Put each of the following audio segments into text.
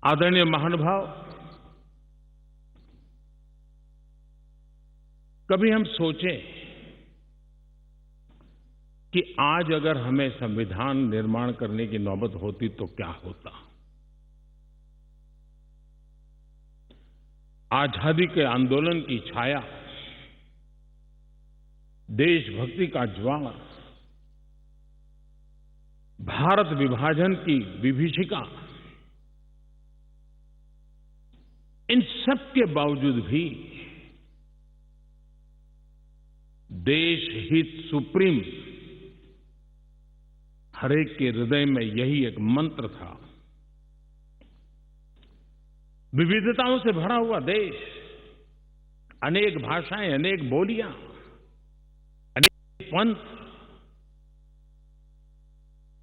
आदरणीय महानुभाव, कभी हम सोचें कि आज अगर हमें संविधान निर्माण करने की नौबत होती तो क्या होता। आजादी के आंदोलन की छाया, देशभक्ति का ज्वार, भारत विभाजन की विभीषिका, इन सब के बावजूद भी देश हित सुप्रीम हरेक के हृदय में यही एक मंत्र था। विविधताओं से भरा हुआ देश, अनेक भाषाएं, अनेक बोलियां, अनेक पंथ,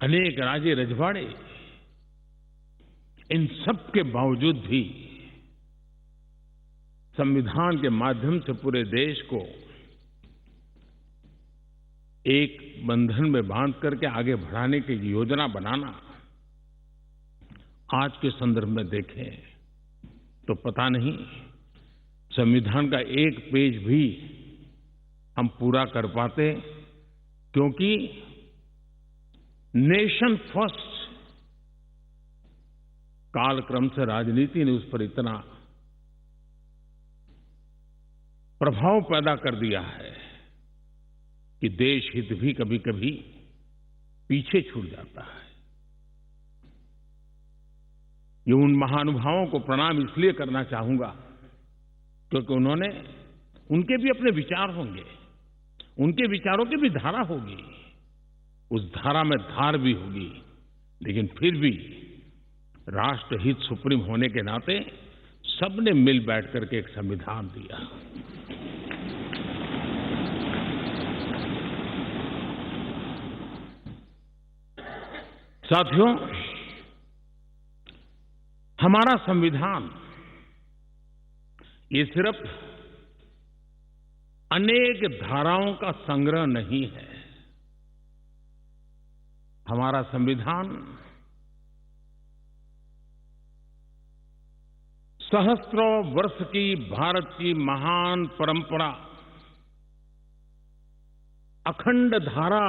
अनेक राजे रजवाड़े, इन सब के बावजूद भी संविधान के माध्यम से पूरे देश को एक बंधन में बांध करके आगे बढ़ाने की योजना बनाना, आज के संदर्भ में देखें तो पता नहीं संविधान का एक पेज भी हम पूरा कर पाते, क्योंकि नेशन फर्स्ट कालक्रम से राजनीति ने उस पर इतना प्रभाव पैदा कर दिया है कि देश हित भी कभी कभी पीछे छूट जाता है। ये उन महानुभावों को प्रणाम इसलिए करना चाहूंगा क्योंकि उनके भी अपने विचार होंगे, उनके विचारों की भी धारा होगी, उस धारा में धार भी होगी, लेकिन फिर भी राष्ट्रहित सुप्रीम होने के नाते सबने मिल बैठ करके एक संविधान दिया। साथियों, हमारा संविधान ये सिर्फ अनेक धाराओं का संग्रह नहीं है। हमारा संविधान सहस्त्रों वर्ष की भारत की महान परंपरा, अखंड धारा,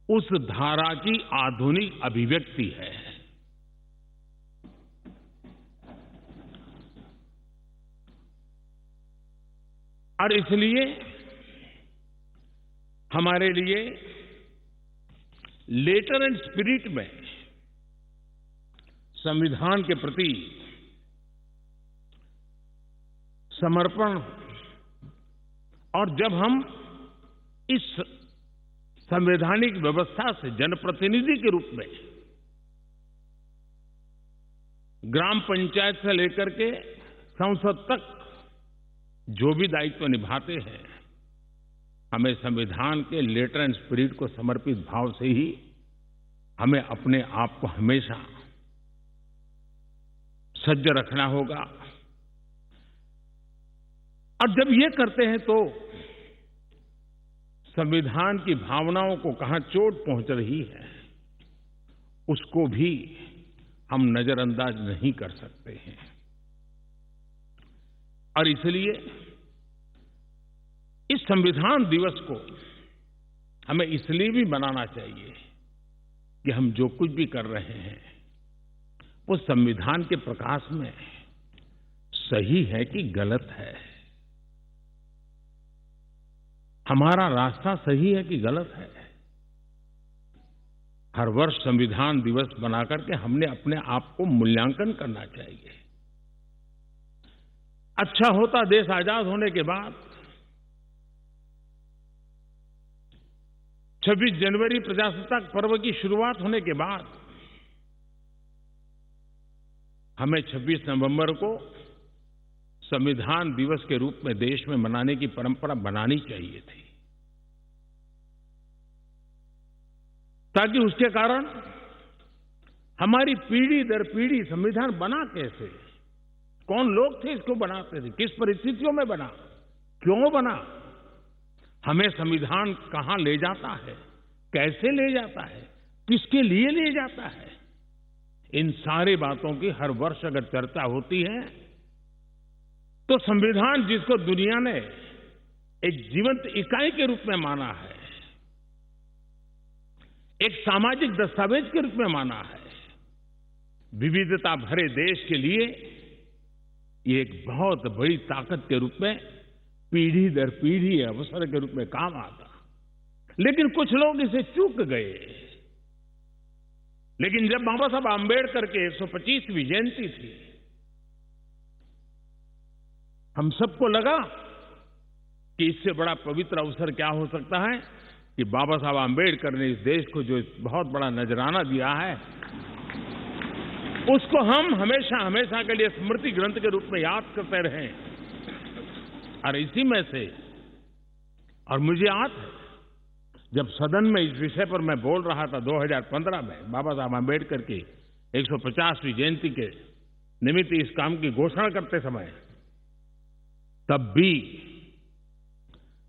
उस धारा की आधुनिक अभिव्यक्ति है। और इसलिए हमारे लिए लेटर एंड स्पिरिट में संविधान के प्रति समर्पण, और जब हम इस संवैधानिक व्यवस्था से जनप्रतिनिधि के रूप में ग्राम पंचायत से लेकर के संसद तक जो भी दायित्व निभाते हैं, हमें संविधान के लेटर एंड स्पिरिट को समर्पित भाव से ही हमें अपने आप को हमेशा सज्ज रखना होगा। और जब ये करते हैं तो संविधान की भावनाओं को कहां चोट पहुंच रही है, उसको भी हम नजरअंदाज नहीं कर सकते हैं। और इसलिए इस संविधान दिवस को हमें इसलिए भी मनाना चाहिए कि हम जो कुछ भी कर रहे हैं वो संविधान के प्रकाश में सही है कि गलत है, हमारा रास्ता सही है कि गलत है। हर वर्ष संविधान दिवस बनाकर के हमने अपने आप को मूल्यांकन करना चाहिए। अच्छा होता देश आजाद होने के बाद 26 जनवरी प्रजासत्ताक पर्व की शुरुआत होने के बाद हमें 26 नवंबर को संविधान दिवस के रूप में देश में मनाने की परंपरा बनानी चाहिए थी, ताकि उसके कारण हमारी पीढ़ी दर पीढ़ी संविधान बना कैसे, कौन लोग थे इसको बनाते थे, किस परिस्थितियों में बना, क्यों बना, हमें संविधान कहां ले जाता है, कैसे ले जाता है, किसके लिए ले जाता है, इन सारी बातों की हर वर्ष अगर चर्चा होती है तो संविधान जिसको दुनिया ने एक जीवंत इकाई के रूप में माना है, एक सामाजिक दस्तावेज के रूप में माना है, विविधता भरे देश के लिए ये एक बहुत बड़ी ताकत के रूप में पीढ़ी दर पीढ़ी अवसर के रूप में काम आता। लेकिन कुछ लोग इसे चूक गए। लेकिन जब बाबा साहब आंबेडकर के 125वीं जयंती थी, हम सबको लगा कि इससे बड़ा पवित्र अवसर क्या हो सकता है कि बाबा साहब आंबेडकर ने इस देश को जो बहुत बड़ा नजराना दिया है, उसको हम हमेशा हमेशा के लिए स्मृति ग्रंथ के रूप में याद करते रहें। और इसी में से, और मुझे याद है जब सदन में इस विषय पर मैं बोल रहा था 2015 में बाबा साहब आंबेडकर की 150वीं जयंती के निमित्त इस काम की घोषणा करते समय, तब भी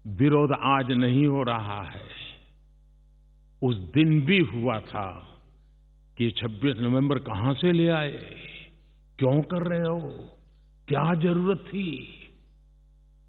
विरोध आज नहीं हो रहा है। उस दिन भी हुआ था कि 26 नवंबर कहां से ले आए, क्यों कर रहे हो, क्या जरूरत थी।